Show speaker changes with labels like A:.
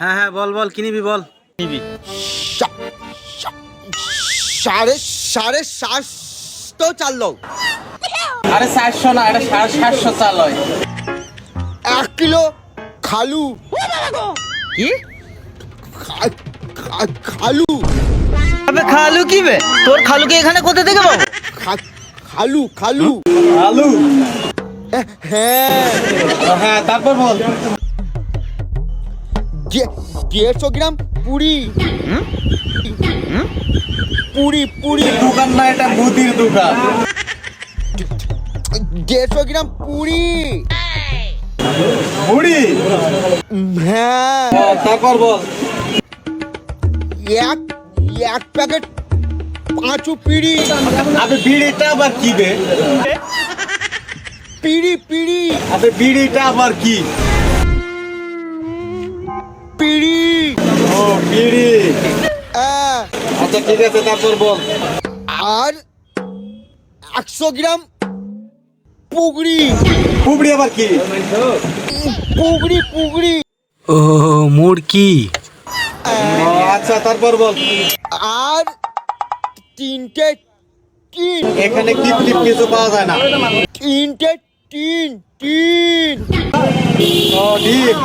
A: হ্যাঁ হ্যাঁ, বল বল, কি নিবি বল। নিবি
B: সাড়ে সাড়ে সাতশো চাল দাও।
A: আরে 400 না, এটা 750 চাল হয়।
B: 1 কিলো খালু।
A: কি
B: খালু?
A: আবে খালু কি বে? তোর খালুকে এখানে কোথা থেকে পাবো?
B: খালু খালু
A: আলু?
B: হ্যাঁ
A: হ্যাঁ, তারপর বল।
B: 150 গ্রাম পুরি। পুরি পুরি
A: দোকান না, এটা মুদির দোকান।
B: 150 গ্রাম পুরি।
A: মুড়ি?
B: হ্যাঁ।
A: তারপর বল।
B: এক প্যাকেট 5 পিড়ি।
A: আবে বিড়িটা আবার কি বে?
B: পিড়ি পিড়ি
A: আবে বিড়িটা আবার কি?
B: পিড়ি।
A: ও বিড়ি।
B: হ্যাঁ।
A: আচ্ছা ঠিক আছে, তারপর বল।
B: আর 100 গ্রাম পুগড়ি।
A: পুবড়ি আবার কি?
B: পুগড়ি পুগড়ি।
A: ও মুড়কি। আচ্ছা তারপর বল।
B: আর 3টে টিন।
A: এখানে টিপ টিপ কিছু পাওয়া যায় না।
B: 3টে টিন টিন।
A: ও ডিম।